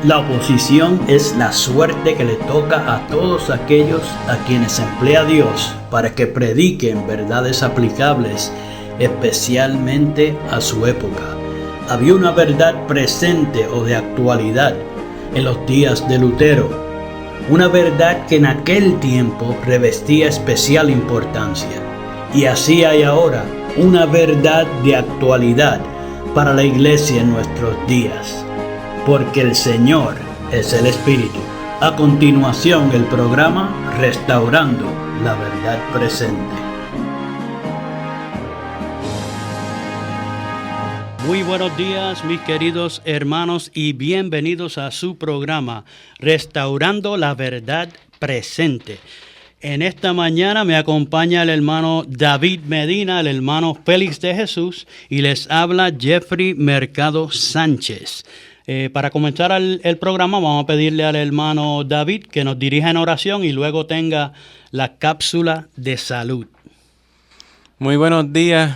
La oposición es la suerte que le toca a todos aquellos a quienes emplea Dios para que prediquen verdades aplicables, especialmente a su época. Había una verdad presente o de actualidad en los días de Lutero, una verdad que en aquel tiempo revestía especial importancia. Y así hay ahora una verdad de actualidad para la iglesia en nuestros días. Porque el Señor es el Espíritu. A continuación, el programa Restaurando la Verdad Presente. Muy buenos días, mis queridos hermanos, y bienvenidos a su programa Restaurando la Verdad Presente. En esta mañana me acompaña el hermano David Medina, el hermano Félix de Jesús, y les habla Jeffrey Mercado Sánchez. Para comenzar el programa vamos a pedirle al hermano David que nos dirija en oración y luego tenga la cápsula de salud. Muy buenos días,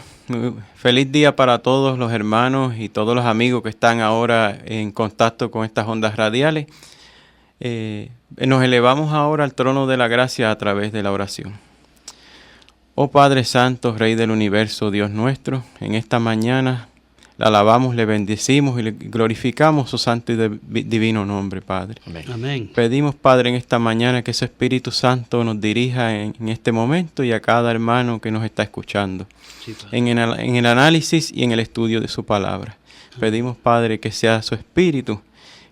feliz día para todos los hermanos y todos los amigos que están ahora en contacto con estas ondas radiales. Nos elevamos ahora al trono de la gracia a través de la oración. Oh Padre Santo, Rey del Universo, Dios nuestro, en esta mañana le alabamos, le bendecimos y le glorificamos su santo y divino nombre, Padre. Amén. Amén. Pedimos, Padre, en esta mañana que su Espíritu Santo nos dirija en este momento y a cada hermano que nos está escuchando, sí, en el análisis y en el estudio de su palabra. Amén. Pedimos, Padre, que sea su Espíritu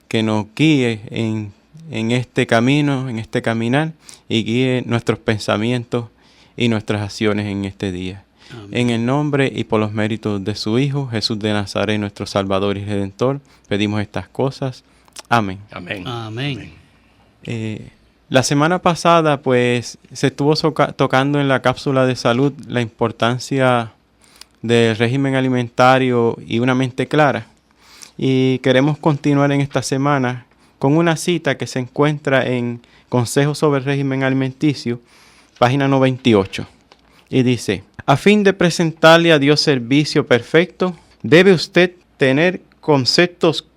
que nos guíe en este camino, en este caminar, y guíe nuestros pensamientos y nuestras acciones en este día. Amén. En el nombre y por los méritos de su Hijo, Jesús de Nazaret, nuestro Salvador y Redentor, pedimos estas cosas. Amén. Amén. Amén. La semana pasada, pues, se estuvo tocando en la cápsula de salud la importancia del régimen alimentario y una mente clara. Y queremos continuar en esta semana con una cita que se encuentra en Consejos sobre el régimen alimenticio, página 98. Y dice: a fin de presentarle a Dios servicio perfecto, debe usted tener conceptos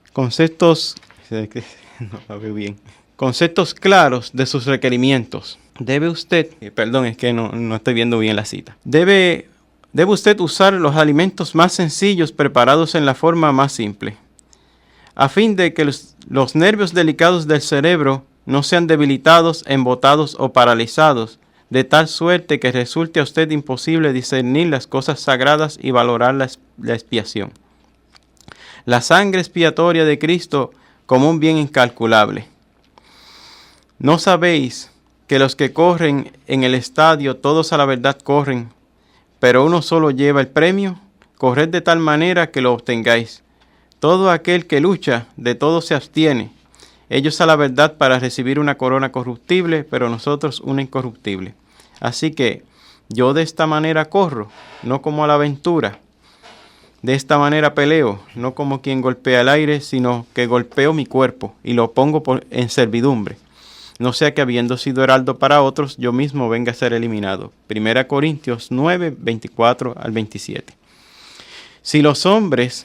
claros de sus requerimientos. Debe usted, es que no estoy viendo bien la cita. Debe usted usar los alimentos más sencillos preparados en la forma más simple, a fin de que los nervios delicados del cerebro no sean debilitados, embotados o paralizados, de tal suerte que resulte a usted imposible discernir las cosas sagradas y valorar la expiación. La sangre expiatoria de Cristo como un bien incalculable. ¿No sabéis que los que corren en el estadio, todos a la verdad corren, pero uno solo lleva el premio? Corred de tal manera que lo obtengáis. Todo aquel que lucha, de todo se abstiene. Ellos a la verdad para recibir una corona corruptible, pero nosotros una incorruptible. Así que yo de esta manera corro, no como a la aventura. De esta manera peleo, no como quien golpea el aire, sino que golpeo mi cuerpo y lo pongo en servidumbre. No sea que habiendo sido heraldo para otros, yo mismo venga a ser eliminado. 1 Corintios 9, 24 al 27. Si los hombres,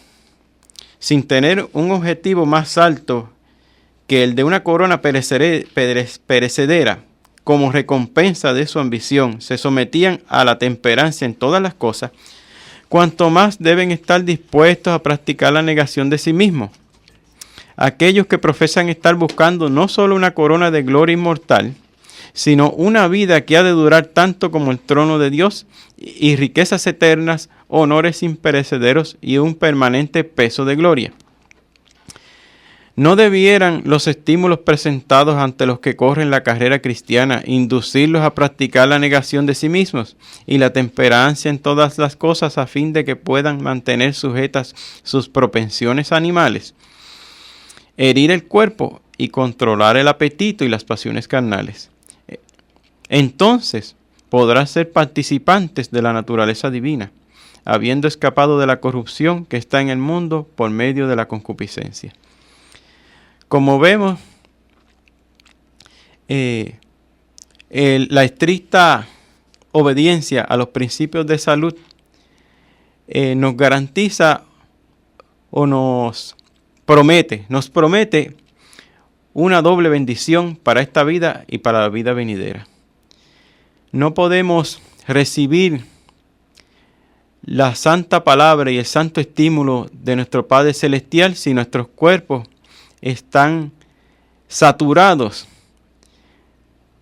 sin tener un objetivo más alto que el de una corona perecedera, como recompensa de su ambición, se sometían a la temperancia en todas las cosas, cuanto más deben estar dispuestos a practicar la negación de sí mismos. Aquellos que profesan estar buscando no solo una corona de gloria inmortal, sino una vida que ha de durar tanto como el trono de Dios, y riquezas eternas, honores imperecederos y un permanente peso de gloria. ¿No debieran los estímulos presentados ante los que corren la carrera cristiana inducirlos a practicar la negación de sí mismos y la temperancia en todas las cosas a fin de que puedan mantener sujetas sus propensiones animales, herir el cuerpo y controlar el apetito y las pasiones carnales? Entonces podrán ser participantes de la naturaleza divina, habiendo escapado de la corrupción que está en el mundo por medio de la concupiscencia. Como vemos, la estricta obediencia a los principios de salud nos garantiza o nos promete una doble bendición para esta vida y para la vida venidera. No podemos recibir la santa palabra y el santo estímulo de nuestro Padre Celestial si nuestros cuerpos están saturados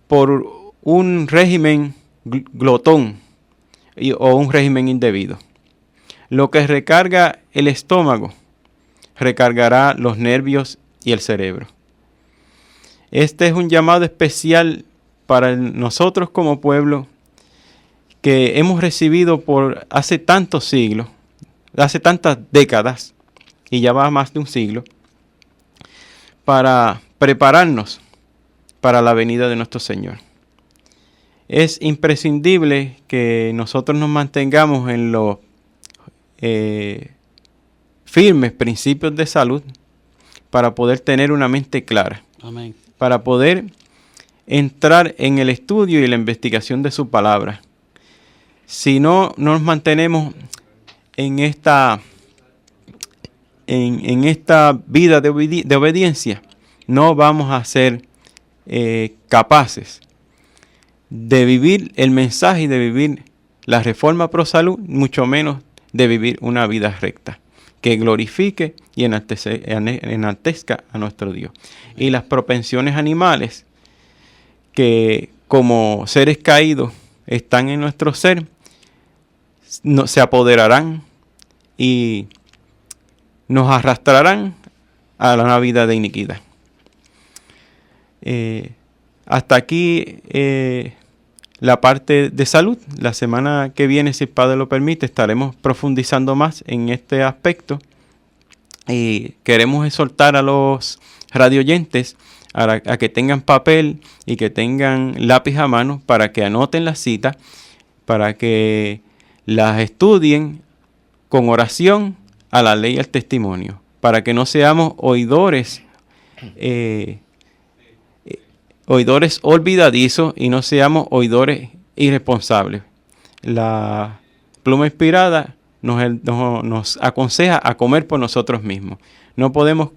por un régimen glotón o un régimen indebido. Lo que recarga el estómago recargará los nervios y el cerebro. Este es un llamado especial para nosotros como pueblo que hemos recibido por hace tantos siglos, hace tantas décadas, y ya va más de un siglo, para prepararnos para la venida de nuestro Señor. Es imprescindible que nosotros nos mantengamos en los firmes principios de salud para poder tener una mente clara. Amén. Para poder entrar en el estudio y la investigación de su palabra. Si no nos mantenemos en esta vida de obediencia, no vamos a ser capaces de vivir el mensaje y de vivir la reforma pro salud, mucho menos de vivir una vida recta que glorifique y enaltezca a nuestro Dios. Y las propensiones animales que como seres caídos están en nuestro ser, se apoderarán y nos arrastrarán a una vida de iniquidad. Hasta aquí la parte de salud. La semana que viene, si el Padre lo permite, estaremos profundizando más en este aspecto. Y queremos exhortar a los radioyentes a que tengan papel y que tengan lápiz a mano para que anoten las citas, para que las estudien con oración a la ley y al testimonio, para que no seamos oidores olvidadizos y no seamos oidores irresponsables. La pluma inspirada nos aconseja a comer por nosotros mismos. No podemos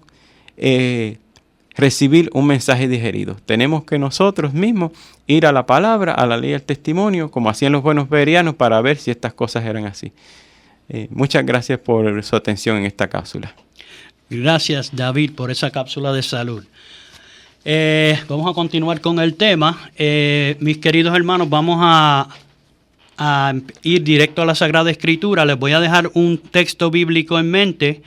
recibir un mensaje digerido. Tenemos que nosotros mismos ir a la palabra, a la ley y al testimonio, como hacían los buenos bereanos, para ver si estas cosas eran así. Muchas gracias por su atención en esta cápsula. Gracias, David, por esa cápsula de salud. Vamos a continuar con el tema. Mis queridos hermanos, vamos a ir directo a la Sagrada Escritura. Les voy a dejar un texto bíblico en mente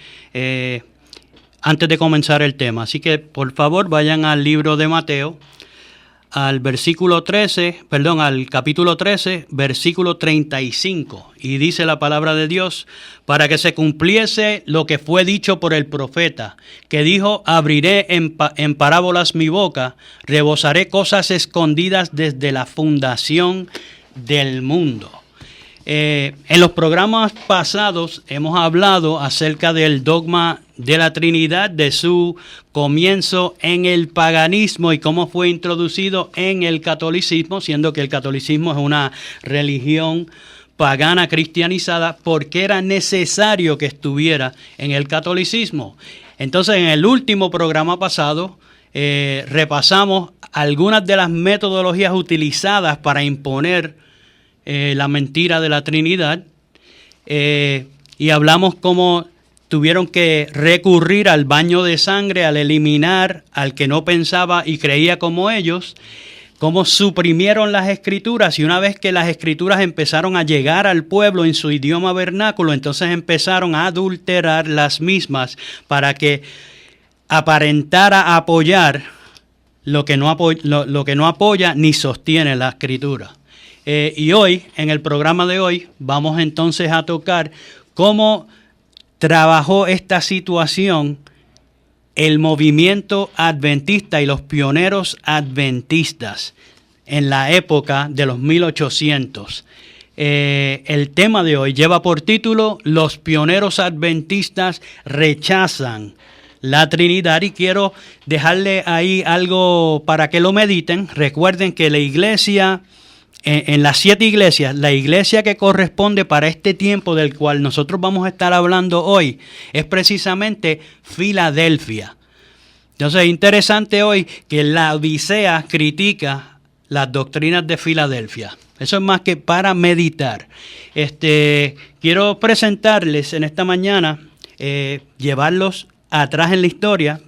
antes de comenzar el tema. Así que, por favor, vayan al libro de Mateo, al capítulo 13, versículo 35. Y dice la palabra de Dios: para que se cumpliese lo que fue dicho por el profeta, que dijo: abriré en parábolas mi boca, rebosaré cosas escondidas desde la fundación del mundo. En los programas pasados hemos hablado acerca del dogma de la Trinidad, de su comienzo en el paganismo y cómo fue introducido en el catolicismo, siendo que el catolicismo es una religión pagana cristianizada, porque era necesario que estuviera en el catolicismo. Entonces, en el último programa pasado repasamos algunas de las metodologías utilizadas para imponer la mentira de la Trinidad, y hablamos cómo tuvieron que recurrir al baño de sangre, al eliminar al que no pensaba y creía como ellos, cómo suprimieron las escrituras, y una vez que las escrituras empezaron a llegar al pueblo en su idioma vernáculo, entonces empezaron a adulterar las mismas para que aparentara apoyar lo que no apoya ni sostiene la escritura. Y hoy, en el programa de hoy, vamos entonces a tocar cómo trabajó esta situación el movimiento adventista y los pioneros adventistas en la época de los 1800. El tema de hoy lleva por título: los pioneros adventistas rechazan la Trinidad, y quiero dejarle ahí algo para que lo mediten. Recuerden que la iglesia, en las 7 iglesias, la iglesia que corresponde para este tiempo del cual nosotros vamos a estar hablando hoy es precisamente Filadelfia. Entonces es interesante hoy que la Odisea critica las doctrinas de Filadelfia. Eso es más que para meditar. Quiero presentarles en esta mañana, llevarlos atrás en la historia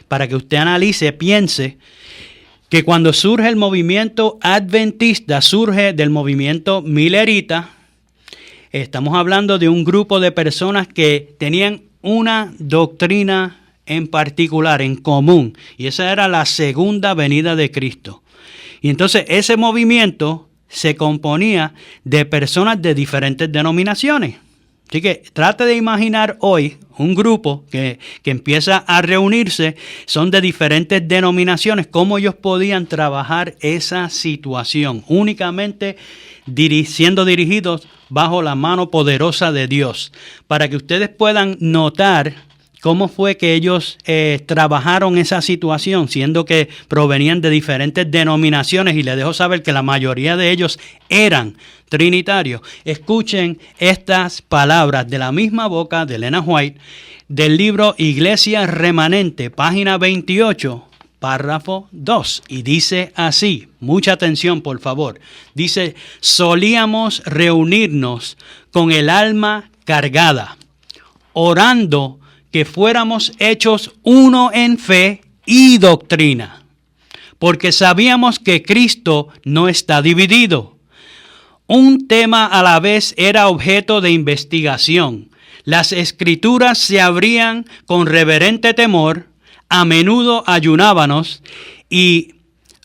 para que usted analice, piense que cuando surge el movimiento adventista, surge del movimiento millerita. Estamos hablando de un grupo de personas que tenían una doctrina en particular, en común, y esa era la segunda venida de Cristo. Y entonces ese movimiento se componía de personas de diferentes denominaciones. Así que trate de imaginar hoy un grupo que empieza a reunirse, son de diferentes denominaciones, cómo ellos podían trabajar esa situación, únicamente siendo dirigidos bajo la mano poderosa de Dios, para que ustedes puedan notar cómo fue que ellos trabajaron esa situación, siendo que provenían de diferentes denominaciones, y les dejo saber que la mayoría de ellos eran trinitarios. Escuchen estas palabras de la misma boca de Elena White, del libro Iglesia Remanente, página 28, párrafo 2, y dice así, mucha atención por favor, dice: solíamos reunirnos con el alma cargada, orando que fuéramos hechos uno en fe y doctrina, porque sabíamos que Cristo no está dividido. Un tema a la vez era objeto de investigación. Las Escrituras se abrían con reverente temor, a menudo ayunábamos, y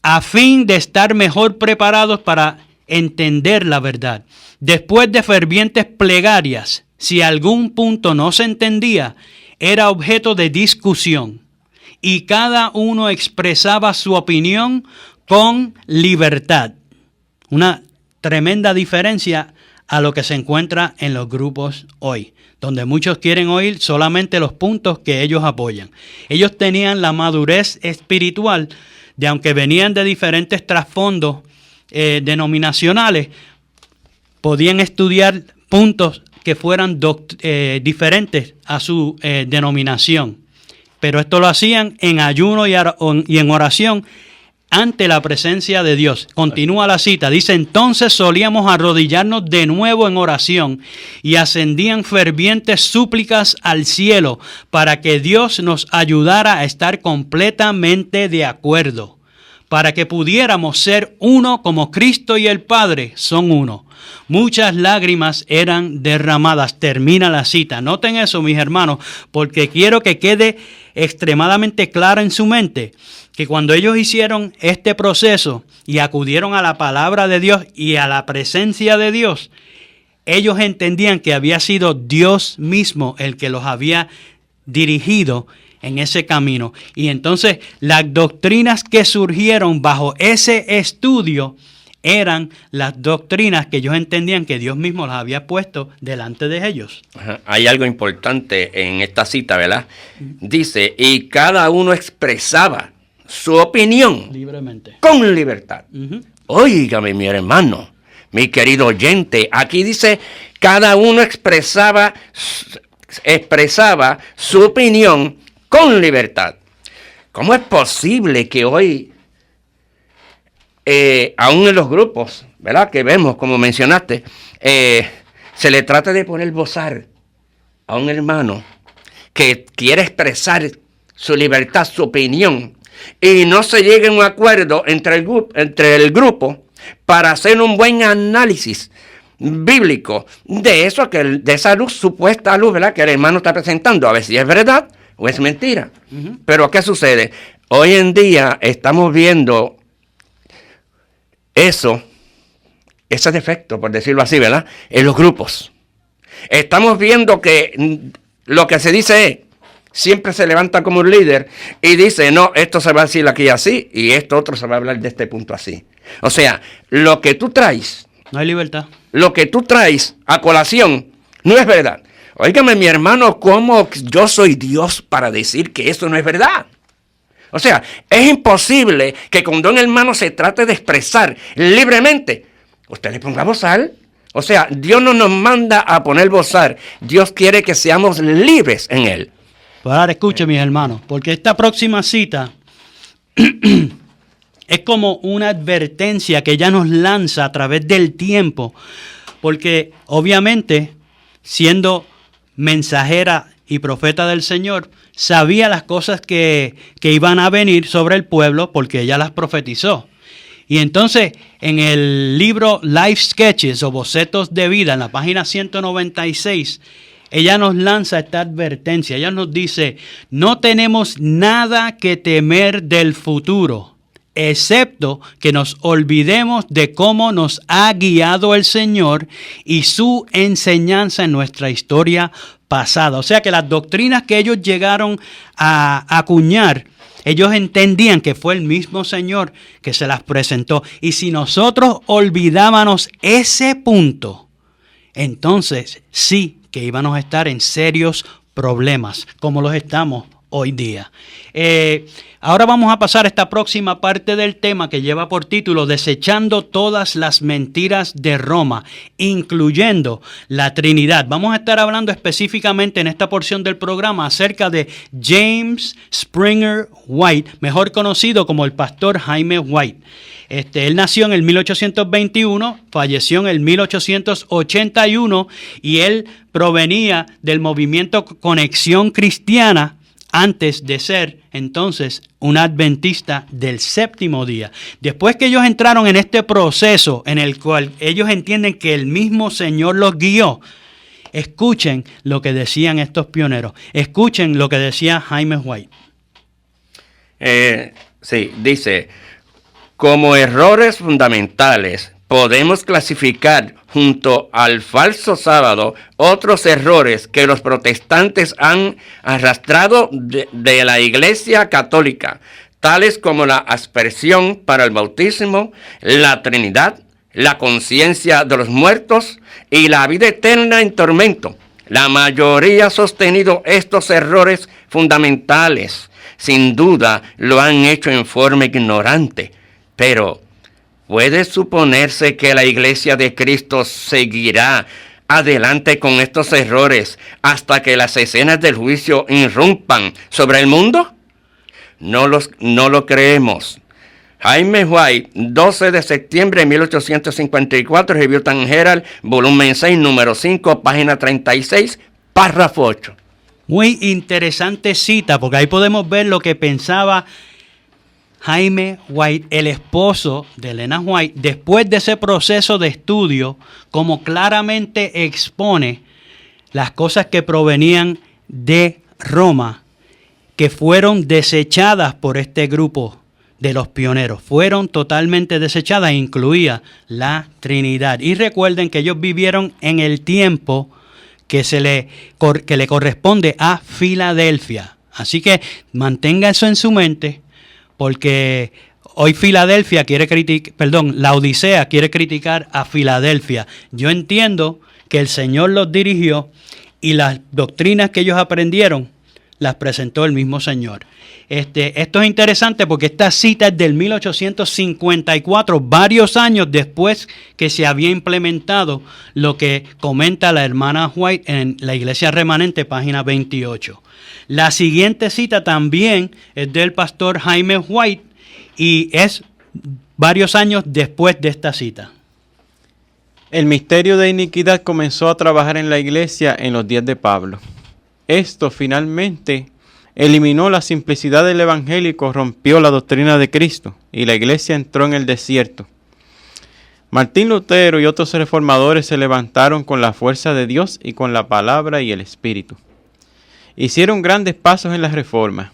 a fin de estar mejor preparados para entender la verdad. Después de fervientes plegarias, si algún punto no se entendía, era objeto de discusión, y cada uno expresaba su opinión con libertad. Una tremenda diferencia a lo que se encuentra en los grupos hoy, donde muchos quieren oír solamente los puntos que ellos apoyan. Ellos tenían la madurez espiritual de, aunque venían de diferentes trasfondos denominacionales, podían estudiar puntos que fueran diferentes a su denominación. Pero esto lo hacían en ayuno y en oración ante la presencia de Dios. Continúa la cita, dice: entonces solíamos arrodillarnos de nuevo en oración y ascendían fervientes súplicas al cielo para que Dios nos ayudara a estar completamente de acuerdo, para que pudiéramos ser uno como Cristo y el Padre son uno. Muchas lágrimas eran derramadas. Termina la cita. Noten eso, mis hermanos, porque quiero que quede extremadamente claro en su mente que cuando ellos hicieron este proceso y acudieron a la palabra de Dios y a la presencia de Dios, ellos entendían que había sido Dios mismo el que los había dirigido en ese camino. Y entonces las doctrinas que surgieron bajo ese estudio eran las doctrinas que ellos entendían que Dios mismo las había puesto delante de ellos. Hay algo importante en esta cita, ¿verdad? Dice: y cada uno expresaba su opinión libremente, con libertad. Óigame, mi hermano, mi querido oyente, aquí dice: cada uno expresaba su opinión con libertad. ¿Cómo es posible que hoy, aún en los grupos, ¿verdad?, que vemos, como mencionaste, se le trata de poner bozar a un hermano que quiere expresar su libertad, su opinión, y no se llegue a un acuerdo entre el grupo para hacer un buen análisis bíblico de eso, de esa luz, supuesta luz, ¿verdad?, que el hermano está presentando, a ver si es verdad o es mentira? Pero ¿qué sucede? Hoy en día estamos viendo ese defecto, por decirlo así, ¿verdad?, en los grupos. Estamos viendo que lo que se dice es, siempre se levanta como un líder y dice: no, esto se va a decir aquí así y esto otro se va a hablar de este punto así. O sea, lo que tú traes, no hay libertad. Lo que tú traes a colación no es verdad. Óigame, mi hermano, ¿cómo yo soy Dios para decir que eso no es verdad? O sea, es imposible que cuando un hermano se trate de expresar libremente, usted le ponga bozal. O sea, Dios no nos manda a poner bozal. Dios quiere que seamos libres en Él. Pero ahora escuchen, mis hermanos, porque esta próxima cita es como una advertencia que ella nos lanza a través del tiempo, porque obviamente, siendo mensajera y profeta del Señor, sabía las cosas que iban a venir sobre el pueblo porque ella las profetizó. Y entonces, en el libro Life Sketches o Bocetos de Vida, en la página 196, ella nos lanza esta advertencia. Ella nos dice, no tenemos nada que temer del futuro, excepto que nos olvidemos de cómo nos ha guiado el Señor y su enseñanza en nuestra historia pasada. O sea que las doctrinas que ellos llegaron a acuñar, ellos entendían que fue el mismo Señor que se las presentó. Y si nosotros olvidábamos ese punto, entonces sí que íbamos a estar en serios problemas, como los estamos hoy día. Ahora vamos a pasar a esta próxima parte del tema que lleva por título Desechando todas las mentiras de Roma, incluyendo la Trinidad. Vamos a estar hablando específicamente en esta porción del programa acerca de James Springer White, mejor conocido como el pastor Jaime White. Él nació en el 1821, falleció en el 1881 y él provenía del movimiento Conexión Cristiana antes de ser entonces un adventista del séptimo día. Después que ellos entraron en este proceso en el cual ellos entienden que el mismo Señor los guió, escuchen lo que decían estos pioneros, escuchen lo que decía Jaime White. Sí, dice, como errores fundamentales podemos clasificar junto al falso sábado otros errores que los protestantes han arrastrado de la Iglesia Católica, tales como la aspersión para el bautismo, la Trinidad, la conciencia de los muertos y la vida eterna en tormento. La mayoría ha sostenido estos errores fundamentales. Sin duda lo han hecho en forma ignorante, pero ¿puede suponerse que la Iglesia de Cristo seguirá adelante con estos errores hasta que las escenas del juicio irrumpan sobre el mundo? No lo creemos. Jaime White, 12 de septiembre de 1854, Review and Herald, volumen 6, número 5, página 36, párrafo 8. Muy interesante cita, porque ahí podemos ver lo que pensaba Jaime White, el esposo de Elena White, después de ese proceso de estudio, como claramente expone las cosas que provenían de Roma, que fueron desechadas por este grupo de los pioneros. Fueron totalmente desechadas, incluía la Trinidad. Y recuerden que ellos vivieron en el tiempo que le corresponde a Filadelfia. Así que mantenga eso en su mente, porque hoy Filadelfia la Odisea quiere criticar a Filadelfia. Yo entiendo que el Señor los dirigió y las doctrinas que ellos aprendieron las presentó el mismo Señor. Esto es interesante porque esta cita es del 1854, varios años después que se había implementado lo que comenta la hermana White en la Iglesia Remanente, página 28. La siguiente cita también es del pastor Jaime White y es varios años después de esta cita. El misterio de iniquidad comenzó a trabajar en la iglesia en los días de Pablo. Esto finalmente eliminó la simplicidad del evangelio y corrompió la doctrina de Cristo, y la iglesia entró en el desierto. Martín Lutero y otros reformadores se levantaron con la fuerza de Dios y con la palabra y el Espíritu. Hicieron grandes pasos en la reforma.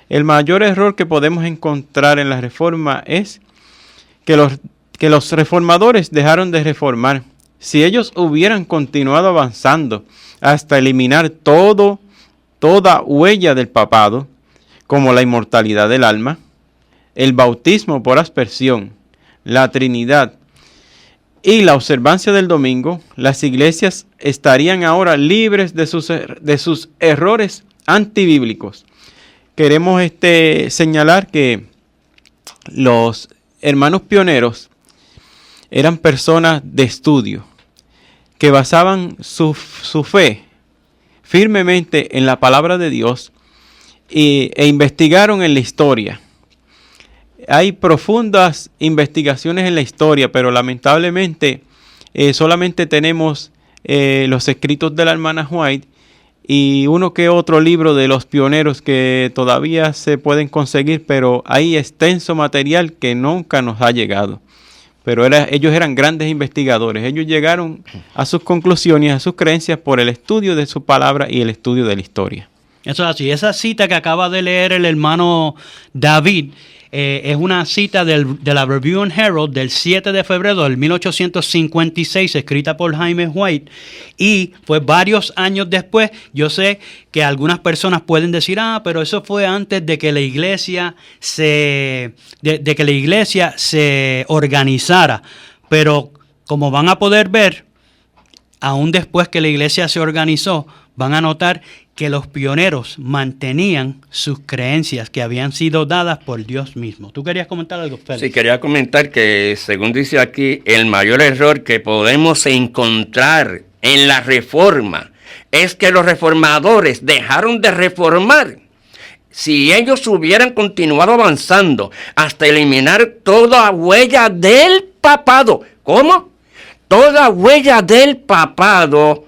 El mayor error que podemos encontrar en la reforma es que los reformadores dejaron de reformar. Si ellos hubieran continuado avanzando hasta eliminar toda huella del papado, como la inmortalidad del alma, el bautismo por aspersión, la Trinidad y la observancia del domingo, las iglesias estarían ahora libres de sus errores antibíblicos. Queremos señalar que los hermanos pioneros eran personas de estudio que basaban su fe firmemente en la palabra de Dios e investigaron en la historia. Hay profundas investigaciones en la historia, pero lamentablemente solamente tenemos los escritos de la hermana White y uno que otro libro de los pioneros que todavía se pueden conseguir, pero hay extenso material que nunca nos ha llegado. Pero ellos eran grandes investigadores. Ellos llegaron a sus conclusiones, a sus creencias por el estudio de su palabra y el estudio de la historia. Eso es así. Esa cita que acaba de leer el hermano David es una cita de la Review and Herald del 7 de febrero del 1856, escrita por Jaime White. Y pues varios años después, yo sé que algunas personas pueden decir, pero eso fue antes de que la iglesia se organizara. Pero como van a poder ver, aún después que la iglesia se organizó, van a notar que los pioneros mantenían sus creencias que habían sido dadas por Dios mismo. ¿Tú querías comentar algo, Félix? Sí, quería comentar que, según dice aquí, el mayor error que podemos encontrar en la reforma es que los reformadores dejaron de reformar. Si ellos hubieran continuado avanzando hasta eliminar toda huella del papado. ¿Cómo? Toda huella del papado,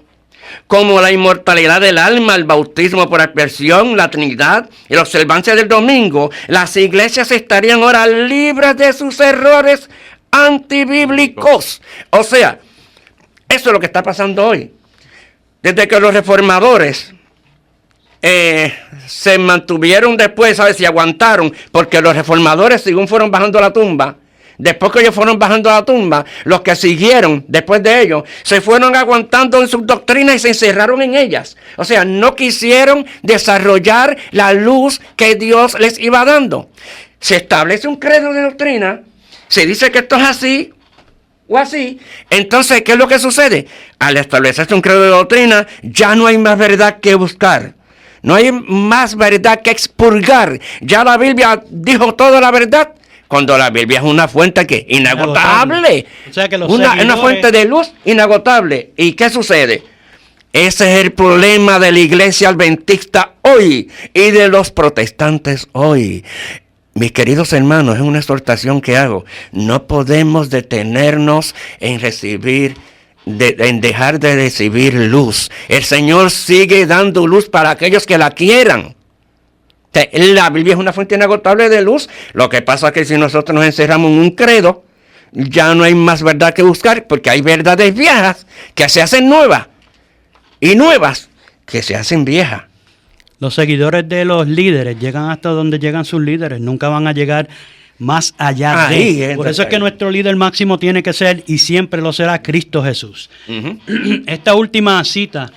como la inmortalidad del alma, el bautismo por aspersión, la Trinidad y la observancia del domingo, las iglesias estarían ahora libres de sus errores antibíblicos. O sea, eso es lo que está pasando hoy. Desde que los reformadores se mantuvieron después, ¿sabes? Y aguantaron, porque los reformadores, según fueron bajando la tumba, después que ellos fueron bajando la tumba, los que siguieron después de ellos se fueron aguantando en sus doctrinas y se encerraron en ellas. O sea, no quisieron desarrollar la luz que Dios les iba dando. Se establece un credo de doctrina, se dice que esto es así o así. Entonces, ¿qué es lo que sucede? Al establecerse un credo de doctrina, ya no hay más verdad que buscar. No hay más verdad que expurgar. Ya la Biblia dijo toda la verdad. Cuando la Biblia es una fuente que inagotable. O sea que una fuente de luz inagotable. ¿Y qué sucede? Ese es el problema de la iglesia adventista hoy y de los protestantes hoy. Mis queridos hermanos, es una exhortación que hago. No podemos detenernos en dejar de recibir luz. El Señor sigue dando luz para aquellos que la quieran. La Biblia es una fuente inagotable de luz. Lo que pasa es que si nosotros nos encerramos en un credo, ya no hay más verdad que buscar, porque hay verdades viejas que se hacen nuevas y nuevas que se hacen viejas. Los seguidores de los líderes llegan hasta donde llegan sus líderes, nunca van a llegar más allá de. Por eso es que nuestro líder máximo tiene que ser y siempre lo será Cristo Jesús. Esta última cita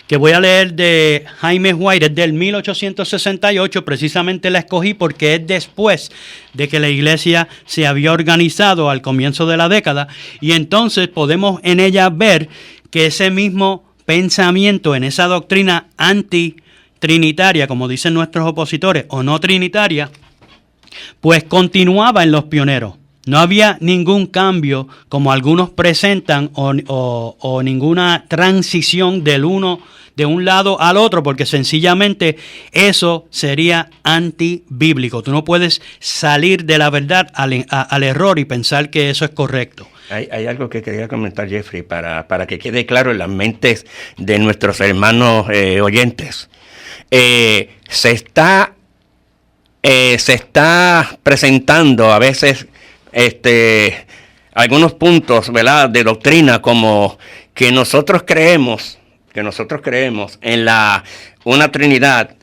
que voy a leer de Jaime White es del 1868, precisamente la escogí porque es después de que la iglesia se había organizado al comienzo de la década, y entonces podemos en ella ver que ese mismo pensamiento en esa doctrina antitrinitaria, como dicen nuestros opositores, o no trinitaria, pues continuaba en los pioneros. No había ningún cambio, como algunos presentan, o ninguna transición de un lado al otro, porque sencillamente eso sería antibíblico. Tú no puedes salir de la verdad al error y pensar que eso es correcto. Hay algo que quería comentar, Jeffrey, para que quede claro en las mentes de nuestros hermanos oyentes. Se está presentando a veces algunos puntos, ¿verdad?, de doctrina, como que nosotros creemos en una Trinidad,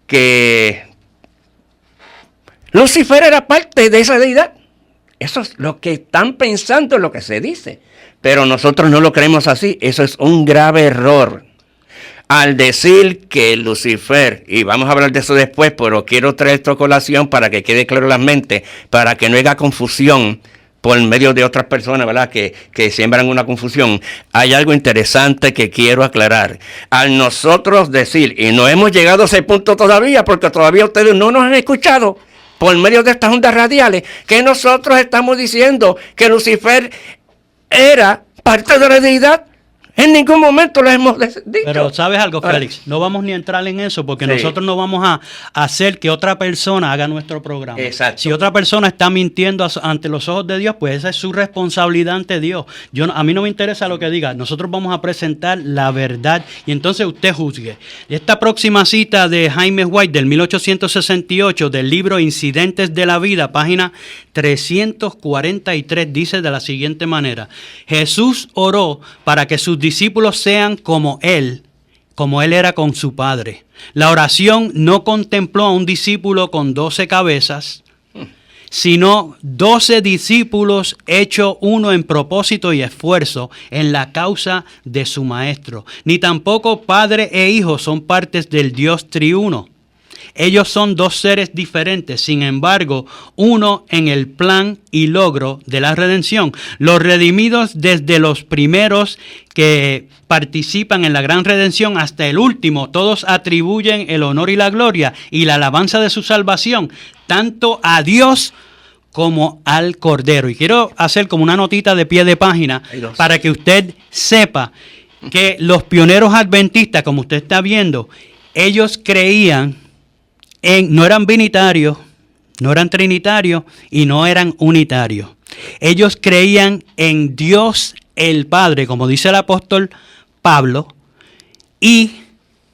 que Lucifer era parte de esa deidad. Eso es lo que están pensando, lo que se dice, pero nosotros no lo creemos así. Eso es un grave error. Al decir que Lucifer, y vamos a hablar de eso después, pero quiero traer esto a colación para que quede claro en la mente, para que no haya confusión por medio de otras personas, ¿verdad?, que siembran una confusión. Hay algo interesante que quiero aclarar. Al nosotros decir, y no hemos llegado a ese punto todavía, porque todavía ustedes no nos han escuchado por medio de estas ondas radiales, que nosotros estamos diciendo que Lucifer era parte de la deidad. En ningún momento lo hemos dicho. Pero ¿sabes algo, Ahora, Félix? No vamos ni a entrar en eso porque Sí. nosotros no vamos a hacer que otra persona haga nuestro programa. Exacto. Si otra persona está mintiendo ante los ojos de Dios, pues esa es su responsabilidad ante Dios. A mí no me interesa lo que diga. Nosotros vamos a presentar la verdad y entonces usted juzgue. Esta próxima cita de James White del 1868 del libro Incidentes de la Vida, página 343, dice de la siguiente manera: Jesús oró para que sus discípulos sean como él era con su Padre. La oración no contempló a un discípulo con 12 cabezas, sino 12 discípulos hechos uno en propósito y esfuerzo en la causa de su Maestro. Ni tampoco Padre e Hijo son partes del Dios triuno. Ellos son dos seres diferentes, sin embargo, uno en el plan y logro de la redención. Los redimidos desde los primeros que participan en la gran redención hasta el último, todos atribuyen el honor y la gloria y la alabanza de su salvación, tanto a Dios como al Cordero. Y quiero hacer como una notita de pie de página para que usted sepa que los pioneros adventistas, como usted está viendo, ellos creían no eran binitarios, no eran trinitarios y no eran unitarios. Ellos creían en Dios el Padre, como dice el apóstol Pablo, y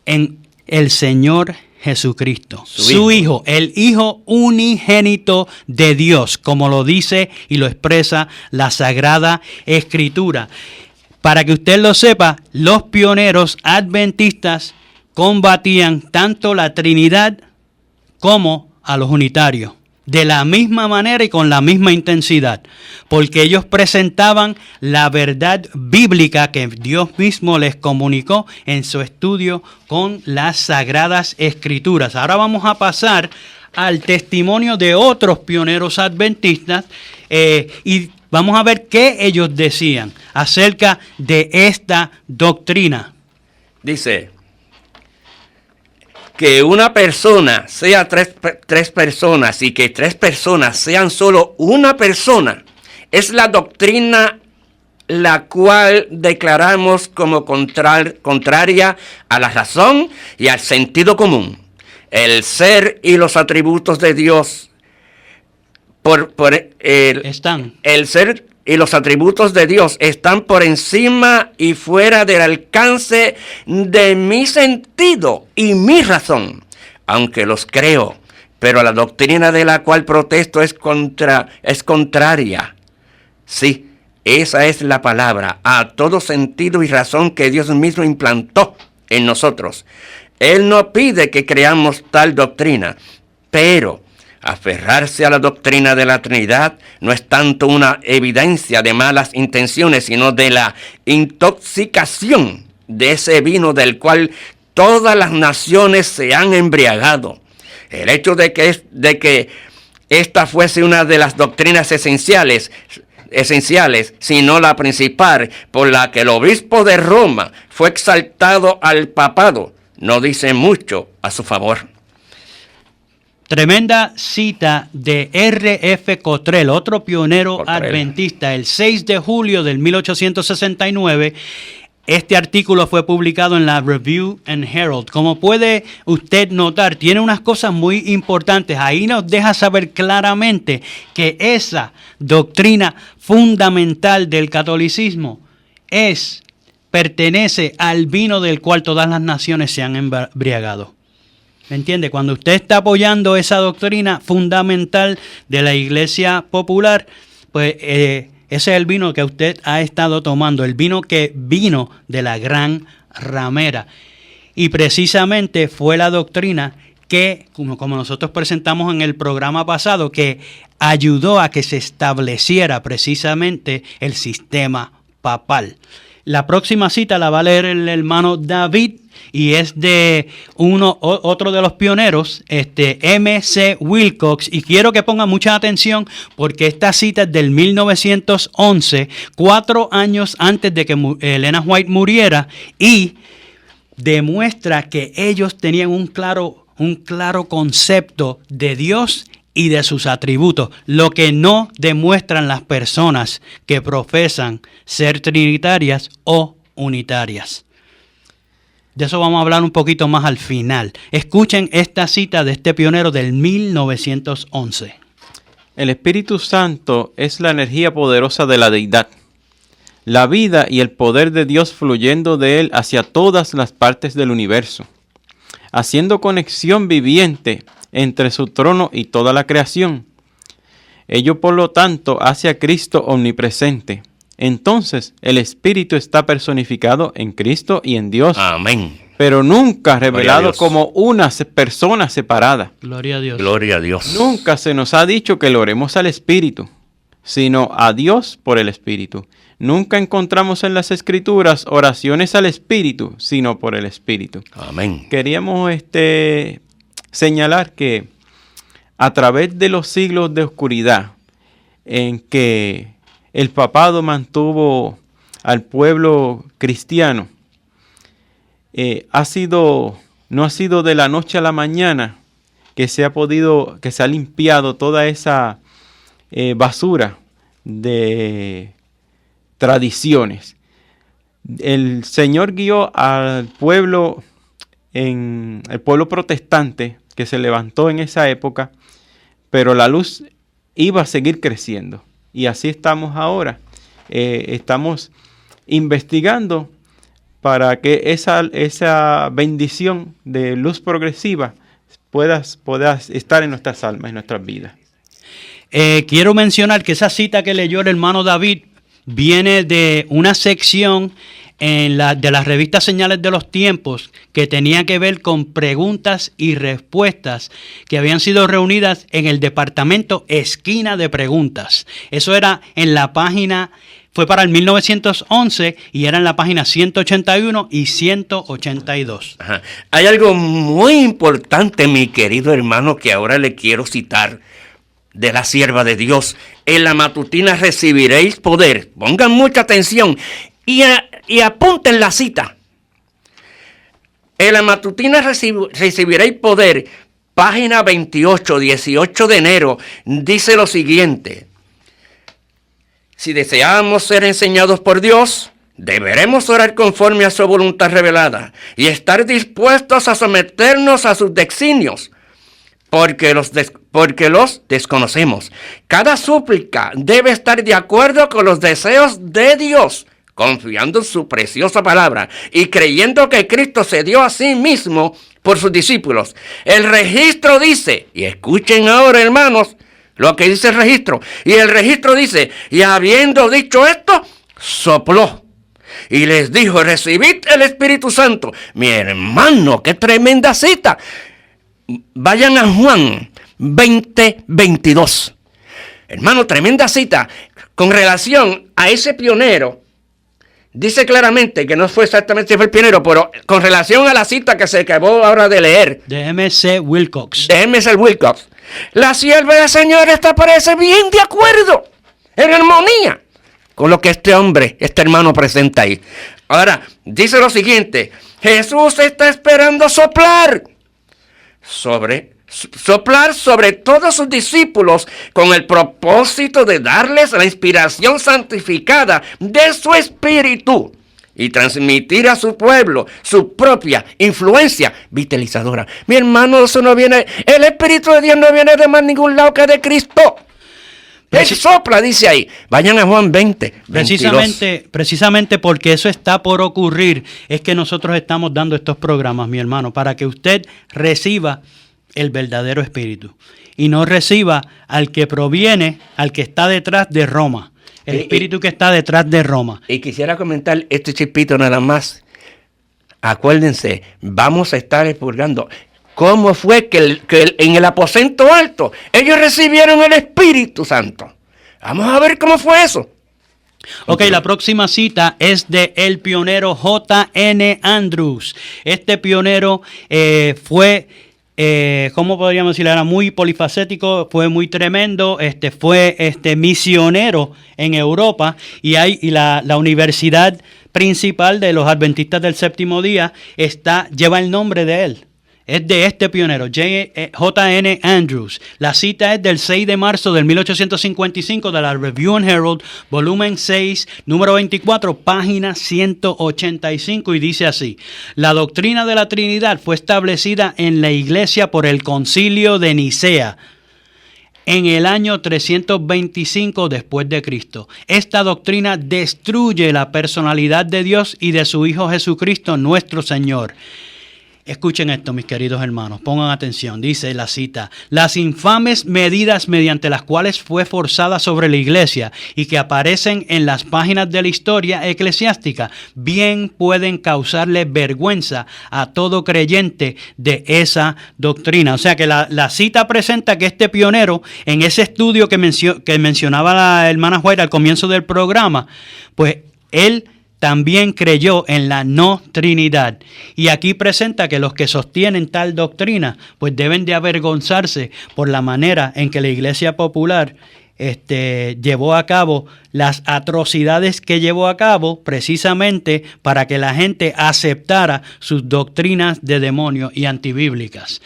en el Señor Jesucristo, su Hijo, el Hijo unigénito de Dios, como lo dice y lo expresa la Sagrada Escritura. Para que usted lo sepa, los pioneros adventistas combatían tanto la Trinidad como a los unitarios, de la misma manera y con la misma intensidad, porque ellos presentaban la verdad bíblica que Dios mismo les comunicó en su estudio con las Sagradas Escrituras. Ahora vamos a pasar al testimonio de otros pioneros adventistas y vamos a ver qué ellos decían acerca de esta doctrina. Dice que una persona sea tres personas y que tres personas sean solo una persona es la doctrina la cual declaramos como contraria a la razón y al sentido común. El ser y los atributos de Dios el ser y los atributos de Dios están por encima y fuera del alcance de mi sentido y mi razón, aunque los creo, pero la doctrina de la cual protesto es contraria. Sí, esa es la palabra, a todo sentido y razón que Dios mismo implantó en nosotros. Él no pide que creamos tal doctrina, pero aferrarse a la doctrina de la Trinidad no es tanto una evidencia de malas intenciones, sino de la intoxicación de ese vino del cual todas las naciones se han embriagado. El hecho de que esta fuese una de las doctrinas esenciales, sino la principal, por la que el obispo de Roma fue exaltado al papado, no dice mucho a su favor. Tremenda cita de R.F. Cottrell, otro pionero adventista, el 6 de julio del 1869. Este artículo fue publicado en la Review and Herald. Como puede usted notar, tiene unas cosas muy importantes. Ahí nos deja saber claramente que esa doctrina fundamental del catolicismo pertenece al vino del cual todas las naciones se han embriagado. ¿Me entiende? Cuando usted está apoyando esa doctrina fundamental de la Iglesia Popular, pues ese es el vino que usted ha estado tomando, el vino que vino de la gran ramera. Y precisamente fue la doctrina que, como nosotros presentamos en el programa pasado, que ayudó a que se estableciera precisamente el sistema papal. La próxima cita la va a leer el hermano David y es de otro de los pioneros, M.C. Wilcox, y quiero que pongan mucha atención porque esta cita es del 1911, 4 años antes de que Elena White muriera, y demuestra que ellos tenían un claro concepto de Dios y de sus atributos, lo que no demuestran las personas que profesan ser trinitarias o unitarias. De eso vamos a hablar un poquito más al final. Escuchen esta cita de este pionero del 1911. El Espíritu Santo es la energía poderosa de la deidad, la vida y el poder de Dios fluyendo de él hacia todas las partes del universo, haciendo conexión viviente entre su trono y toda la creación. Ello, por lo tanto, hace a Cristo omnipresente. Entonces, el Espíritu está personificado en Cristo y en Dios. Amén. Pero nunca revelado como una persona separada. Gloria a Dios. Gloria a Dios. Nunca se nos ha dicho que le oremos al Espíritu, sino a Dios por el Espíritu. Nunca encontramos en las Escrituras oraciones al Espíritu, sino por el Espíritu. Amén. Queríamos señalar que a través de los siglos de oscuridad en que el papado mantuvo al pueblo cristiano, no ha sido de la noche a la mañana que se ha limpiado toda esa basura de tradiciones. El Señor guió al pueblo, el pueblo protestante que se levantó en esa época, pero la luz iba a seguir creciendo. Y así estamos ahora. Estamos investigando para que esa bendición de luz progresiva pueda estar en nuestras almas, en nuestras vidas. Quiero mencionar que esa cita que leyó el hermano David viene de una sección de la revista Señales de los Tiempos que tenía que ver con preguntas y respuestas que habían sido reunidas en el departamento Esquina de Preguntas. Eso era en la página, fue para el 1911 y era en la página 181 y 182. Ajá. Hay algo muy importante, mi querido hermano, que ahora le quiero citar de la sierva de Dios. En la matutina recibiréis poder. Pongan mucha atención y apunten la cita. En la matutina recibiréis poder, página 28, 18 de enero, dice lo siguiente. Si deseamos ser enseñados por Dios, deberemos orar conforme a su voluntad revelada y estar dispuestos a someternos a sus designios, porque los desconocemos. Cada súplica debe estar de acuerdo con los deseos de Dios, confiando en su preciosa palabra y creyendo que Cristo se dio a sí mismo por sus discípulos. El registro dice, y escuchen ahora, hermanos, lo que dice el registro. Y el registro dice, y habiendo dicho esto, sopló y les dijo, recibid el Espíritu Santo. Mi hermano, qué tremenda cita. Vayan a Juan 20:22. Hermano, tremenda cita. Con relación a ese pionero, dice claramente que no fue exactamente el pionero, pero con relación a la cita que se acabó ahora de leer. De M.C. Wilcox. De M.C. Wilcox. La sierva del Señor parece bien de acuerdo, en armonía, con lo que este hermano presenta ahí. Ahora, dice lo siguiente. Jesús está esperando soplar sobre todos sus discípulos con el propósito de darles la inspiración santificada de su espíritu y transmitir a su pueblo su propia influencia vitalizadora. Mi hermano, eso no viene, el Espíritu de Dios no viene de más ningún lado que de Cristo. Él sopla, dice ahí. Vayan a Juan 20. Precisamente porque eso está por ocurrir, es que nosotros estamos dando estos programas, mi hermano, para que usted reciba el verdadero espíritu y no reciba al que proviene, al que está detrás de Roma, el espíritu que está detrás de Roma. Y quisiera comentar este chispito nada más. Acuérdense, vamos a estar expurgando cómo fue que en el aposento alto ellos recibieron el Espíritu Santo. Vamos a ver cómo fue eso. Ok, la próxima cita es de el pionero J.N. Andrews. Este pionero fue, ¿cómo podríamos decir? Era muy polifacético, fue muy tremendo, fue misionero en Europa y la universidad principal de los adventistas del séptimo día lleva el nombre de él. es de este pionero, J.N. Andrews. La cita es del 6 de marzo del 1855 de la Review and Herald, volumen 6, número 24, página 185, y dice así: la doctrina de la Trinidad fue establecida en la Iglesia por el Concilio de Nicea en el año 325 después de Cristo. Esta doctrina destruye la personalidad de Dios y de su Hijo Jesucristo, nuestro Señor. Escuchen esto, mis queridos hermanos, pongan atención. Dice la cita: las infames medidas mediante las cuales fue forzada sobre la iglesia y que aparecen en las páginas de la historia eclesiástica bien pueden causarle vergüenza a todo creyente de esa doctrina. O sea que la cita presenta que este pionero, en ese estudio que mencionaba la hermana White al comienzo del programa, pues él también creyó en la no Trinidad. Y aquí presenta que los que sostienen tal doctrina pues deben de avergonzarse por la manera en que la Iglesia Popular llevó a cabo las atrocidades que llevó a cabo precisamente para que la gente aceptara sus doctrinas de demonio y antibíblicas.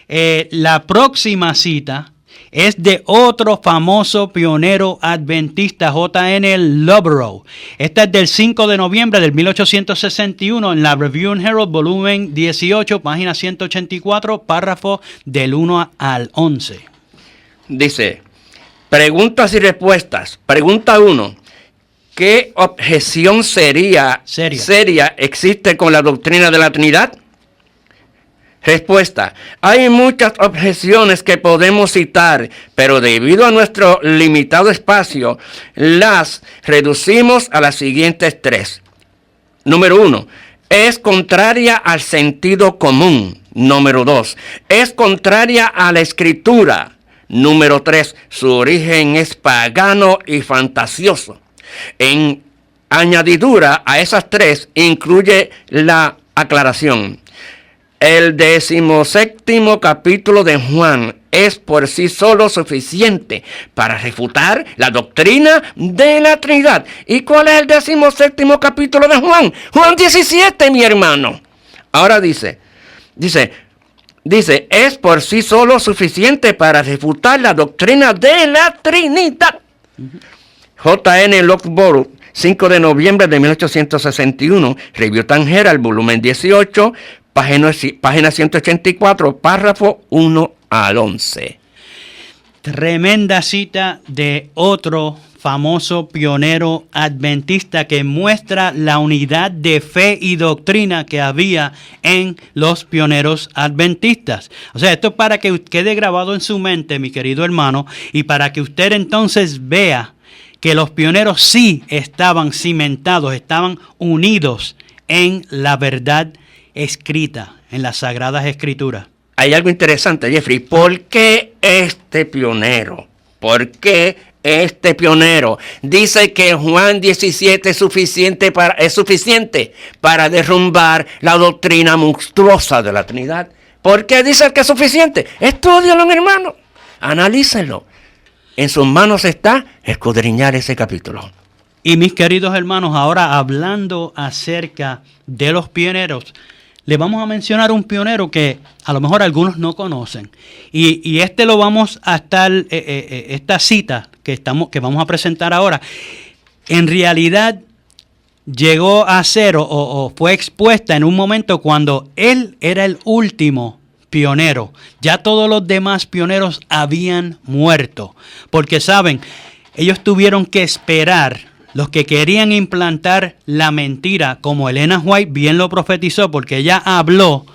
La próxima cita es de otro famoso pionero adventista, J.N. Lubbock. Esta es del 5 de noviembre del 1861 en la Review and Herald, volumen 18, página 184, párrafo del 1 al 11. Dice: preguntas y respuestas. Pregunta 1. ¿Qué objeción seria existe con la doctrina de la Trinidad? Respuesta: hay muchas objeciones que podemos citar, pero debido a nuestro limitado espacio, las reducimos a las siguientes 3. Número 1, es contraria al sentido común. Número 2, es contraria a la Escritura. Número 3, su origen es pagano y fantasioso. En añadidura a esas 3, incluye la aclaración: el 17º capítulo de Juan es por sí solo suficiente para refutar la doctrina de la Trinidad. ¿Y cuál es el 17º capítulo de Juan? Juan 17, mi hermano. Ahora dice, es por sí solo suficiente para refutar la doctrina de la Trinidad. J.N. Lubbock, 5 de noviembre de 1861, Review and Herald, volumen 18, página 184, párrafo 1 al 11. Tremenda cita de otro famoso pionero adventista que muestra la unidad de fe y doctrina que había en los pioneros adventistas. O sea, esto es para que quede grabado en su mente, mi querido hermano, y para que usted entonces vea que los pioneros sí estaban cimentados, estaban unidos en la verdad escrita, en las Sagradas Escrituras. Hay algo interesante, Jeffrey. ¿Por qué este pionero? ¿Por qué este pionero dice que Juan 17 es suficiente para derrumbar la doctrina monstruosa de la Trinidad? ¿Por qué dice que es suficiente? Estúdialo, mi hermano. Analícenlo. En sus manos está escudriñar ese capítulo. Y mis queridos hermanos, ahora hablando acerca de los pioneros, le vamos a mencionar un pionero que a lo mejor algunos no conocen. Y lo vamos a estar, esta cita que vamos a presentar ahora, en realidad llegó a ser o fue expuesta en un momento cuando él era el último pionero. Ya todos los demás pioneros habían muerto. Porque saben, ellos tuvieron que esperar. Los que querían implantar la mentira, como Elena White bien lo profetizó, porque ella habló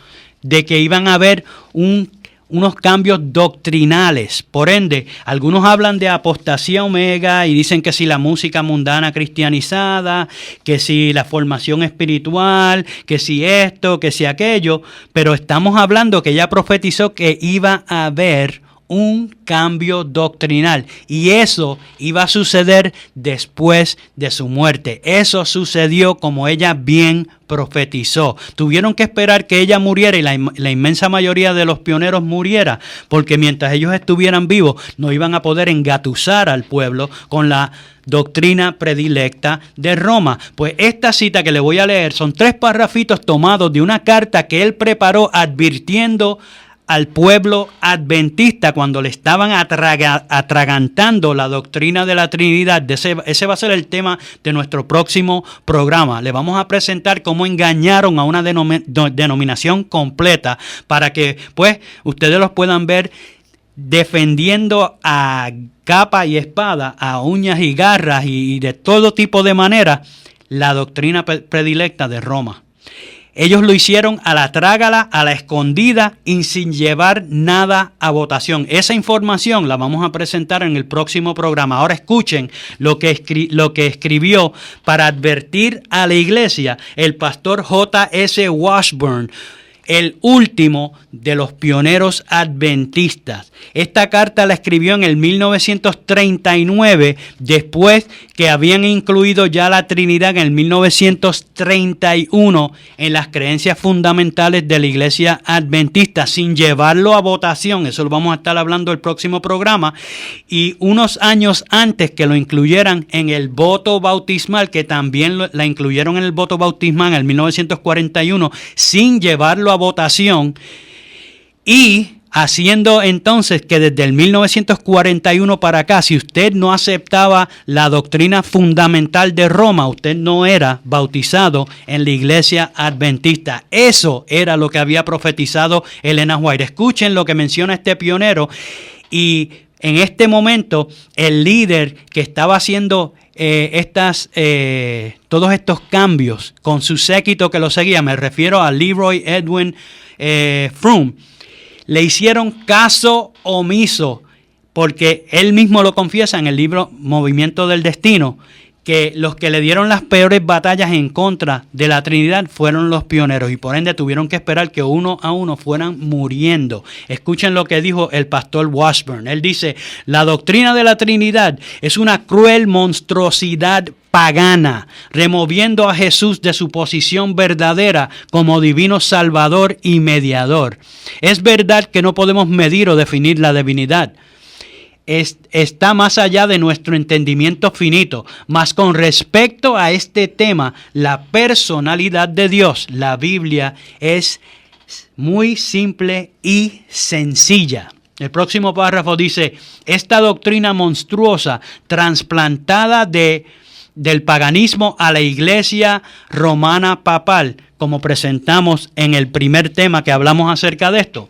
de que iban a haber unos cambios doctrinales. Por ende, algunos hablan de apostasía omega y dicen que si la música mundana cristianizada, que si la formación espiritual, que si esto, que si aquello. Pero estamos hablando que ella profetizó que iba a haber un cambio doctrinal. Y eso iba a suceder después de su muerte. Eso sucedió como ella bien profetizó. Tuvieron que esperar que ella muriera y la inmensa mayoría de los pioneros muriera, porque mientras ellos estuvieran vivos no iban a poder engatusar al pueblo con la doctrina predilecta de Roma. Pues esta cita que le voy a leer son 3 parrafitos tomados de una carta que él preparó advirtiendo al pueblo adventista cuando le estaban atragantando la doctrina de la Trinidad. Ese va a ser el tema de nuestro próximo programa. Le vamos a presentar cómo engañaron a una denominación completa para que pues ustedes los puedan ver defendiendo a capa y espada, a uñas y garras y de todo tipo de manera la doctrina predilecta de Roma. Ellos lo hicieron a la trágala, a la escondida y sin llevar nada a votación. Esa información la vamos a presentar en el próximo programa. Ahora escuchen lo que escribió para advertir a la iglesia el pastor J.S. Washburn, el último de los pioneros adventistas. Esta carta la escribió en el 1939, después que habían incluido ya la Trinidad en el 1931 en las creencias fundamentales de la iglesia adventista, sin llevarlo a votación. Eso lo vamos a estar hablando el próximo programa. Y unos años antes que lo incluyeran en el voto bautismal, que también la incluyeron en el voto bautismal en el 1941, sin llevarlo a votación, y haciendo entonces que desde el 1941 para acá, si usted no aceptaba la doctrina fundamental de Roma, usted no era bautizado en la iglesia adventista. Eso era lo que había profetizado Elena White. Escuchen lo que menciona este pionero. Y en este momento, el líder que estaba haciendo todos estos cambios con su séquito que lo seguía, me refiero a Leroy Edwin Froome, le hicieron caso omiso, porque él mismo lo confiesa en el libro Movimiento del Destino, que los que le dieron las peores batallas en contra de la Trinidad fueron los pioneros, y por ende tuvieron que esperar que uno a uno fueran muriendo. Escuchen lo que dijo el pastor Washburn. Él dice: la doctrina de la Trinidad es una cruel monstruosidad pagana, removiendo a Jesús de su posición verdadera como divino salvador y mediador. Es verdad que no podemos medir o definir la divinidad. Está más allá de nuestro entendimiento finito, mas con respecto a este tema, la personalidad de Dios, la Biblia es muy simple y sencilla. El próximo párrafo dice: esta doctrina monstruosa, trasplantada del paganismo a la iglesia romana papal, como presentamos en el primer tema que hablamos acerca de esto,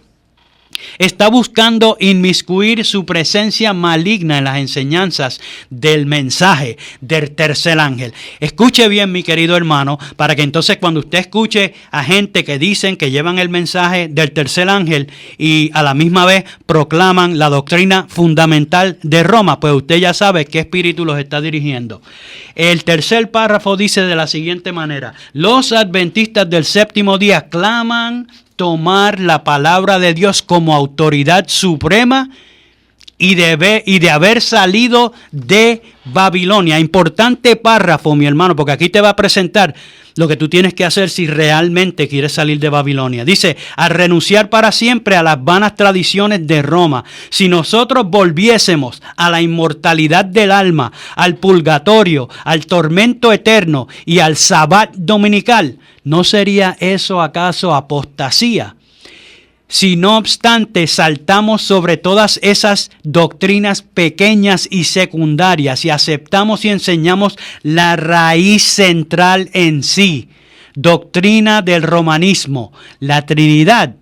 está buscando inmiscuir su presencia maligna en las enseñanzas del mensaje del tercer ángel. Escuche bien, mi querido hermano, para que entonces cuando usted escuche a gente que dicen que llevan el mensaje del tercer ángel y a la misma vez proclaman la doctrina fundamental de Roma, pues usted ya sabe qué espíritu los está dirigiendo. El tercer párrafo dice de la siguiente manera: los adventistas del séptimo día claman tomar la palabra de Dios como autoridad suprema y de haber salido de Babilonia. Importante párrafo, mi hermano, porque aquí te va a presentar lo que tú tienes que hacer si realmente quieres salir de Babilonia. Dice: a renunciar para siempre a las vanas tradiciones de Roma. Si nosotros volviésemos a la inmortalidad del alma, al purgatorio, al tormento eterno y al sabbat dominical, ¿no sería eso acaso apostasía? Si no obstante saltamos sobre todas esas doctrinas pequeñas y secundarias y aceptamos y enseñamos la raíz central en sí, doctrina del romanismo, la Trinidad,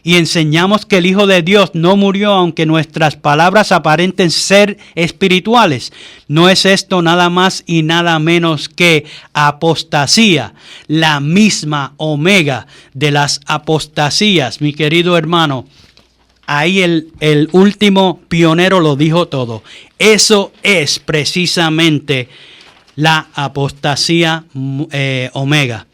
y enseñamos que el Hijo de Dios no murió aunque nuestras palabras aparenten ser espirituales, no es esto nada más y nada menos que apostasía, la misma omega de las apostasías, mi querido hermano. Ahí el último pionero lo dijo todo. Eso es precisamente la apostasía omega.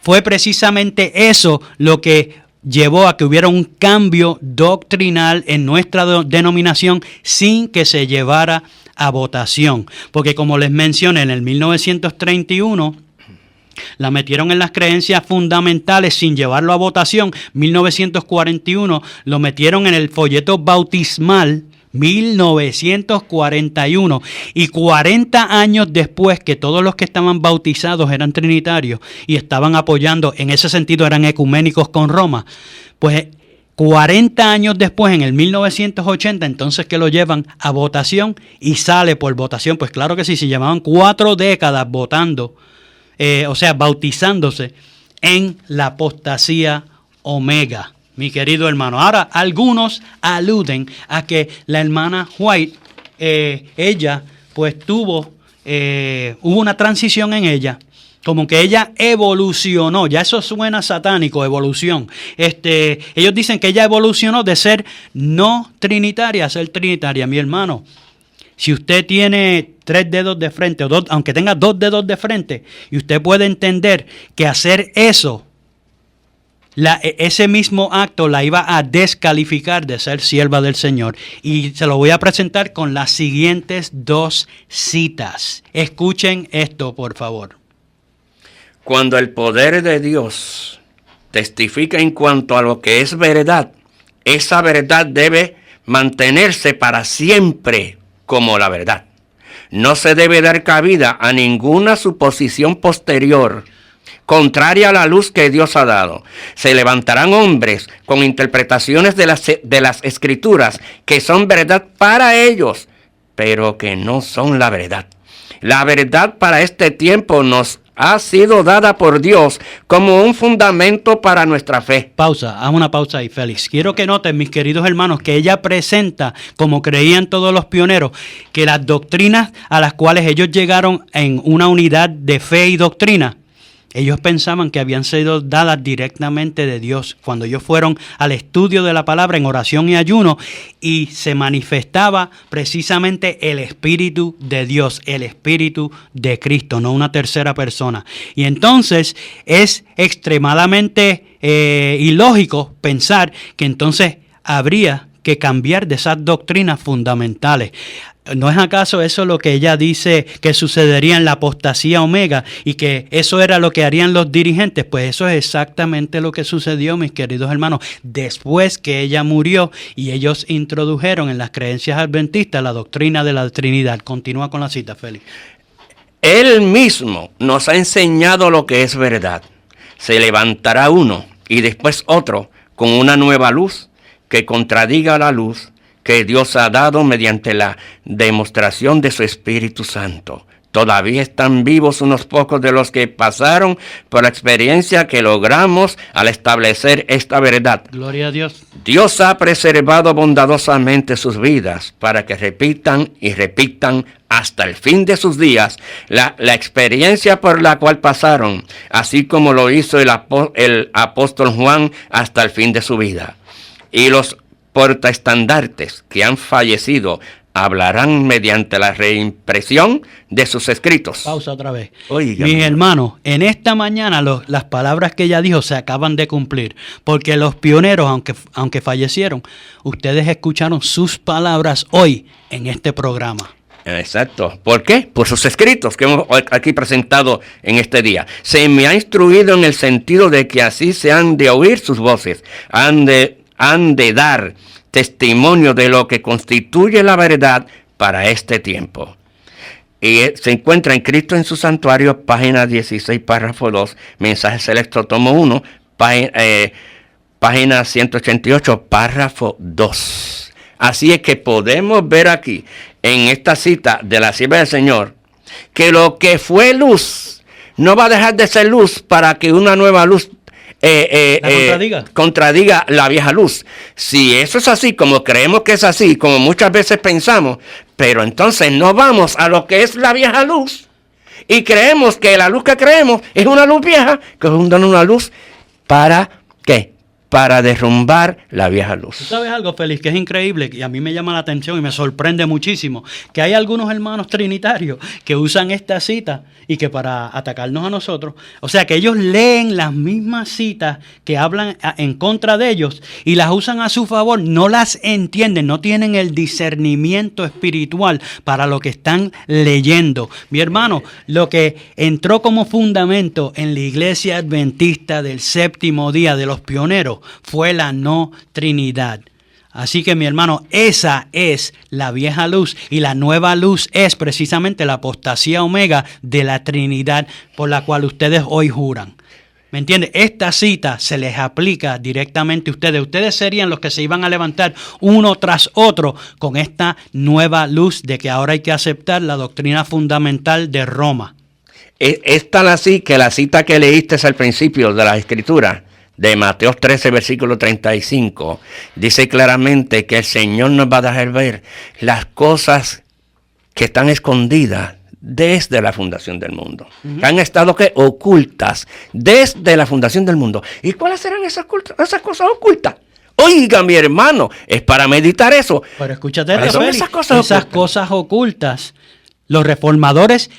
Fue precisamente eso lo que llevó a que hubiera un cambio doctrinal en nuestra denominación sin que se llevara a votación. Porque como les mencioné, en el 1931 la metieron en las creencias fundamentales sin llevarlo a votación. 1941 lo metieron en el folleto bautismal. 1941, y 40 años después que todos los que estaban bautizados eran trinitarios y estaban apoyando, en ese sentido eran ecuménicos con Roma, pues 40 años después, en el 1980, entonces que lo llevan a votación y sale por votación. Pues claro que sí, se llevaban 4 décadas votando, bautizándose en la apostasía omega, mi querido hermano. Ahora, algunos aluden a que la hermana White, ella pues hubo una transición en ella, como que ella evolucionó. Ya eso suena satánico, evolución. Ellos dicen que ella evolucionó de ser no trinitaria a ser trinitaria. Mi hermano, si usted tiene 3 dedos de frente, aunque tenga 2 dedos de frente, y usted puede entender que hacer eso, ese mismo acto la iba a descalificar de ser sierva del Señor. Y se lo voy a presentar con las siguientes 2 citas. Escuchen esto, por favor. Cuando el poder de Dios testifica en cuanto a lo que es verdad, esa verdad debe mantenerse para siempre como la verdad. No se debe dar cabida a ninguna suposición posterior contraria a la luz que Dios ha dado. Se levantarán hombres con interpretaciones de las Escrituras que son verdad para ellos, pero que no son la verdad. La verdad para este tiempo nos ha sido dada por Dios como un fundamento para nuestra fe. Pausa, haz una pausa ahí, Félix. Quiero que noten, mis queridos hermanos, que ella presenta, como creían todos los pioneros, que las doctrinas a las cuales ellos llegaron en una unidad de fe y doctrina, ellos pensaban que habían sido dadas directamente de Dios cuando ellos fueron al estudio de la palabra en oración y ayuno, y se manifestaba precisamente el Espíritu de Dios, el Espíritu de Cristo, no una tercera persona. Y entonces es extremadamente ilógico pensar que entonces habría que cambiar de esas doctrinas fundamentales. ¿No es acaso eso lo que ella dice que sucedería en la apostasía omega y que eso era lo que harían los dirigentes? Pues eso es exactamente lo que sucedió, mis queridos hermanos, después que ella murió y ellos introdujeron en las creencias adventistas la doctrina de la Trinidad. Continúa con la cita, Félix. Él mismo nos ha enseñado lo que es verdad. Se levantará uno y después otro con una nueva luz que contradiga la luz que Dios ha dado mediante la demostración de su Espíritu Santo. Todavía están vivos unos pocos de los que pasaron por la experiencia que logramos al establecer esta verdad. Gloria a Dios. Dios ha preservado bondadosamente sus vidas para que repitan y repitan hasta el fin de sus días la experiencia por la cual pasaron, así como lo hizo el apóstol Juan hasta el fin de su vida. Y los portaestandartes que han fallecido hablarán mediante la reimpresión de sus escritos. Pausa otra vez. Oígame. Mis hermanos, en esta mañana las palabras que ella dijo se acaban de cumplir, porque los pioneros, aunque fallecieron, ustedes escucharon sus palabras hoy en este programa. Exacto. ¿Por qué? Por sus escritos que hemos aquí presentado en este día. Se me ha instruido en el sentido de que así se han de oír sus voces, han de dar testimonio de lo que constituye la verdad para este tiempo. Y se encuentra en Cristo en su santuario, página 16, párrafo 2, mensaje selecto, tomo 1, página 188, párrafo 2. Así es que podemos ver aquí, en esta cita de la sierva del Señor, que lo que fue luz no va a dejar de ser luz para que una nueva luz contradiga la vieja luz. Si eso es así, como creemos que es así, como muchas veces pensamos, pero entonces no vamos a lo que es la vieja luz y creemos que la luz que creemos es una luz vieja, que es una luz para ¿qué? para derrumbar la vieja ¿Tú luz. sabes algo, Félix, que es increíble y a mí me llama la atención y me sorprende muchísimo? Que hay algunos hermanos trinitarios que usan esta cita y que para atacarnos a nosotros, o sea, que ellos leen las mismas citas que hablan en contra de ellos y las usan a su favor, no las entienden, no tienen el discernimiento espiritual para lo que están leyendo. Mi hermano, lo que entró como fundamento en la iglesia adventista del séptimo día de los pioneros fue la no Trinidad. Así que mi hermano, esa es la vieja luz y la nueva luz es precisamente la apostasía omega de la Trinidad por la cual ustedes hoy juran. ¿Me entiende? Esta cita se les aplica directamente a ustedes. Ustedes serían los que se iban a levantar uno tras otro con esta nueva luz de que ahora hay que aceptar la doctrina fundamental de Roma. Es tan así que la cita que leíste al principio de la Escritura, de Mateo 13, versículo 35, dice claramente que el Señor nos va a dejar ver las cosas que están escondidas desde la fundación del mundo. Que han estado ocultas desde la fundación del mundo. ¿Y cuáles serán esas cosas ocultas? Oiga, mi hermano, es para meditar eso. Pero escúchate, esas cosas ocultas, los reformadores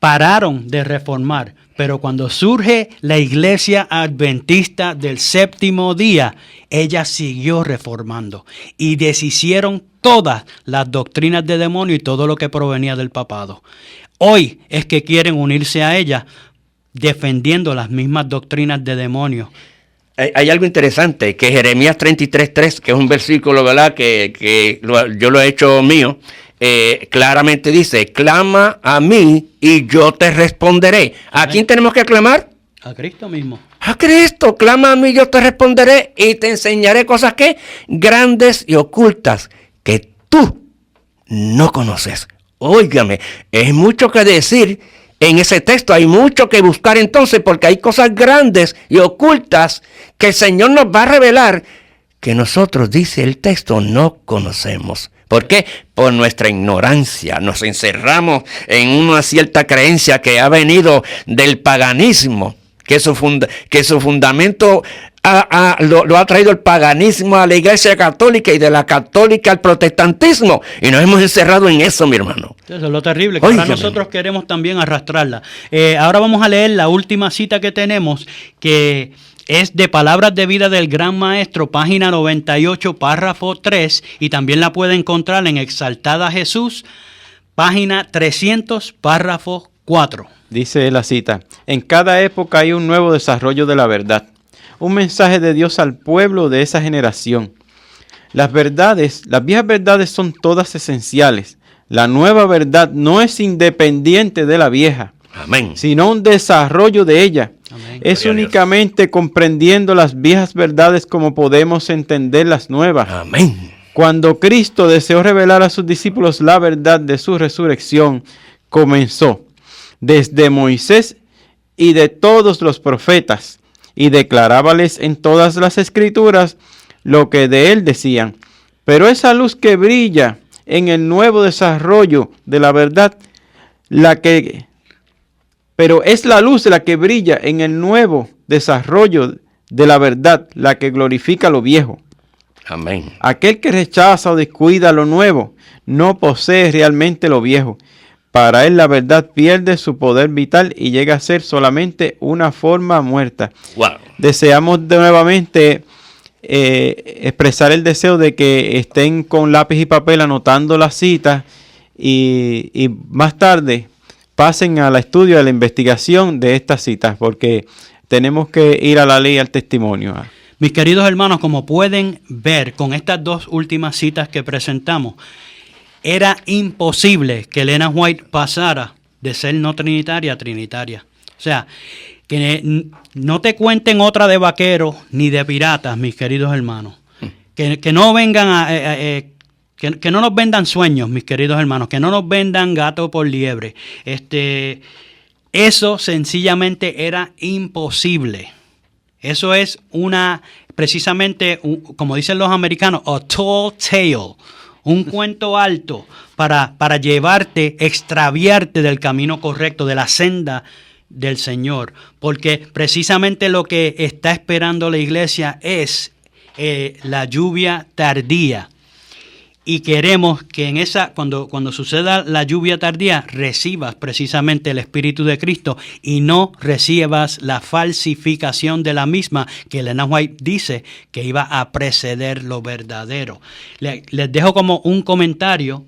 pararon de reformar, pero cuando surge la iglesia adventista del séptimo día, ella siguió reformando y deshicieron todas las doctrinas de demonio y todo lo que provenía del papado. Hoy es que quieren unirse a ella defendiendo las mismas doctrinas de demonio. Hay algo interesante, que Jeremías 33:3, que es un versículo, ¿verdad?, que yo lo he hecho mío, claramente dice, clama a mí y yo te responderé. ¿A quién tenemos que clamar? A Cristo mismo. A Cristo, clama a mí y yo te responderé y te enseñaré cosas que grandes y ocultas que tú no conoces. Óigame, es mucho que decir en ese texto, hay mucho que buscar entonces, porque hay cosas grandes y ocultas que el Señor nos va a revelar que nosotros, dice el texto, no conocemos. ¿Por qué? Por nuestra ignorancia. Nos encerramos en una cierta creencia que ha venido del paganismo, que su fundamento lo ha traído el paganismo a la iglesia católica y de la católica al protestantismo. Y nos hemos encerrado en eso, mi hermano. Eso es lo terrible, que ahora nosotros queremos también arrastrarla. Ahora vamos a leer la última cita que tenemos, que es de Palabras de Vida del Gran Maestro, página 98, párrafo 3, y también la puede encontrar en Exaltada Jesús, página 300, párrafo 4. Dice la cita, en cada época hay un nuevo desarrollo de la verdad, un mensaje de Dios al pueblo de esa generación. Las viejas verdades son todas esenciales. La nueva verdad no es independiente de la vieja, amén, sino un desarrollo de ella. Amén. Es únicamente comprendiendo las viejas verdades como podemos entender las nuevas. Amén. Cuando Cristo deseó revelar a sus discípulos la verdad de su resurrección, comenzó desde Moisés y de todos los profetas, y declarábales en todas las escrituras lo que de él decían. Pero esa luz que brilla en el nuevo desarrollo de la verdad, pero es la luz la que brilla en el nuevo desarrollo de la verdad, la que glorifica lo viejo. Amén. Aquel que rechaza o descuida lo nuevo, no posee realmente lo viejo. Para él la verdad pierde su poder vital y llega a ser solamente una forma muerta. Wow. Deseamos nuevamente expresar el deseo de que estén con lápiz y papel anotando las citas y más tarde pasen al estudio, a la investigación de estas citas, porque tenemos que ir a la ley, al testimonio. Mis queridos hermanos, como pueden ver con estas dos últimas citas que presentamos, era imposible que Elena White pasara de ser no trinitaria a trinitaria. O sea, que no te cuenten otra de vaqueros ni de piratas, mis queridos hermanos. Que no vengan que no nos vendan sueños, mis queridos hermanos. Que no nos vendan gato por liebre. Eso sencillamente era imposible. Eso es precisamente, como dicen los americanos, a tall tale. Un cuento alto para llevarte, extraviarte del camino correcto, de la senda del Señor, porque precisamente lo que está esperando la iglesia es la lluvia tardía. Y queremos que en esa, cuando suceda la lluvia tardía, recibas precisamente el Espíritu de Cristo y no recibas la falsificación de la misma, que Elena White dice que iba a preceder lo verdadero. Les dejo como un comentario.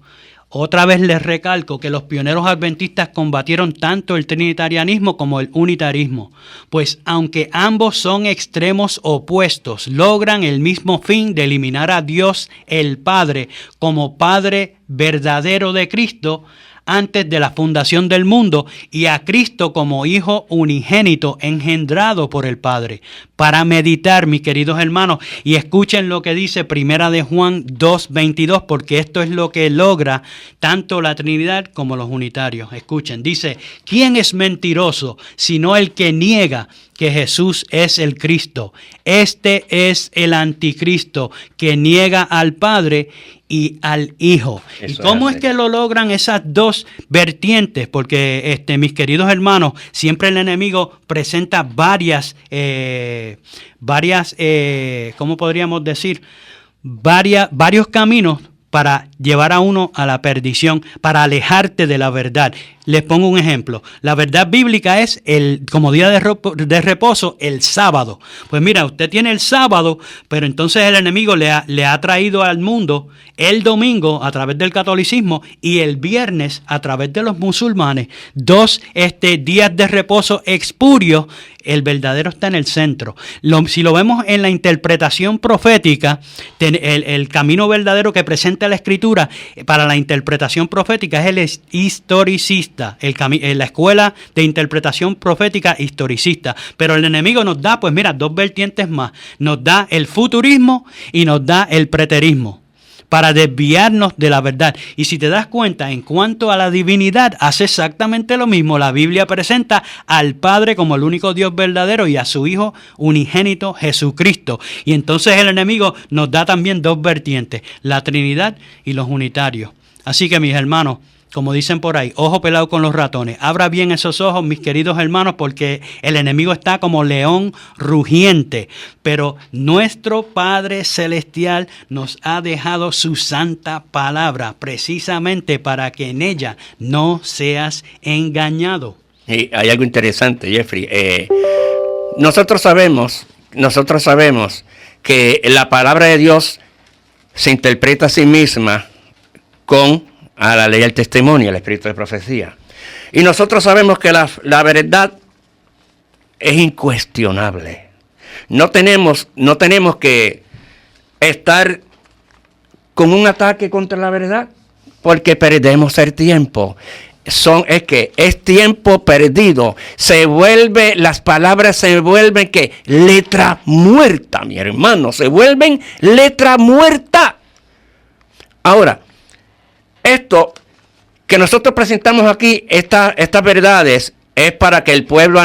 Otra vez les recalco que los pioneros adventistas combatieron tanto el trinitarianismo como el unitarismo, pues aunque ambos son extremos opuestos, logran el mismo fin de eliminar a Dios el Padre como Padre verdadero de Cristo antes de la fundación del mundo y a Cristo como Hijo unigénito engendrado por el Padre. Para meditar, mis queridos hermanos, y escuchen lo que dice Primera de Juan 2:22, porque esto es lo que logra tanto la Trinidad como los unitarios. Escuchen, dice: ¿quién es mentiroso sino el que niega que Jesús es el Cristo? Este es el anticristo que niega al Padre y al Hijo. ¿Y cómo es que lo logran esas dos vertientes? Porque, mis queridos hermanos, siempre el enemigo presenta varias, ¿cómo podríamos decir? Varios caminos para llevar a uno a la perdición, para alejarte de la verdad. Les pongo un ejemplo. La verdad bíblica es como día de reposo, el sábado. Pues mira, usted tiene el sábado, pero entonces el enemigo le ha traído al mundo el domingo a través del catolicismo y el viernes a través de los musulmanes. Dos días de reposo expurios. El verdadero está en el centro. Si lo vemos en la interpretación profética, el camino verdadero que presenta la Escritura para la interpretación profética es el historicista, la escuela de interpretación profética historicista. Pero el enemigo nos da, pues mira, dos vertientes más. Nos da el futurismo y nos da el preterismo, para desviarnos de la verdad. Y si te das cuenta, en cuanto a la divinidad, hace exactamente lo mismo. La Biblia presenta al Padre como el único Dios verdadero y a su Hijo unigénito, Jesucristo. Y entonces el enemigo nos da también dos vertientes, la Trinidad y los unitarios. Así que, mis hermanos, como dicen por ahí, ojo pelado con los ratones. Abra bien esos ojos, mis queridos hermanos, porque el enemigo está como león rugiente. Pero nuestro Padre Celestial nos ha dejado su santa palabra, precisamente para que en ella no seas engañado. Y hay algo interesante, Jeffrey. Nosotros sabemos que la palabra de Dios se interpreta a sí misma a la ley del testimonio, el espíritu de profecía. Y nosotros sabemos que la verdad es incuestionable. No tenemos que estar con un ataque contra la verdad, porque perdemos el tiempo. Es tiempo perdido. Las palabras se vuelven ¿qué? Letra muerta, mi hermano. Se vuelven letra muerta. Ahora, esto que nosotros presentamos aquí, estas verdades, es para que el pueblo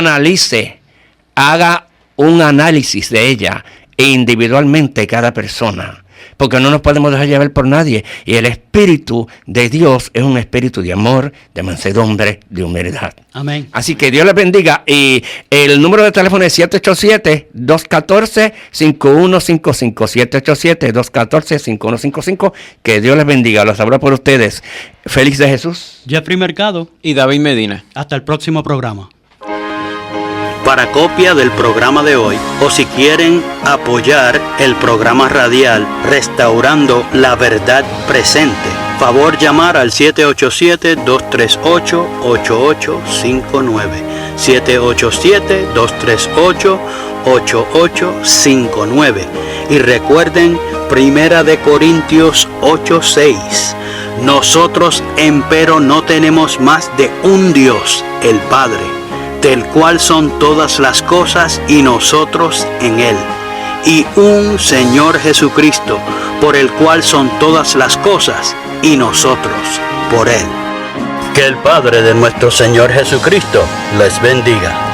haga un análisis de ella individualmente cada persona. Porque no nos podemos dejar llevar por nadie. Y el Espíritu de Dios es un espíritu de amor, de mansedumbre, de humildad. Amén. Así que Dios les bendiga. Y el número de teléfono es 787-214-5155. 787-214-5155. Que Dios les bendiga. Los abro por ustedes. Félix de Jesús, Jeffrey Mercado y David Medina. Hasta el próximo programa. Para copia del programa de hoy, o si quieren apoyar el programa radial Restaurando la Verdad Presente, favor llamar al 787-238-8859. 787-238-8859. Y recuerden, 1 Corintios 8:6. Nosotros, empero, no tenemos más de un Dios, el Padre, del cual son todas las cosas y nosotros en Él, y un Señor Jesucristo, por el cual son todas las cosas y nosotros por Él. Que el Padre de nuestro Señor Jesucristo les bendiga.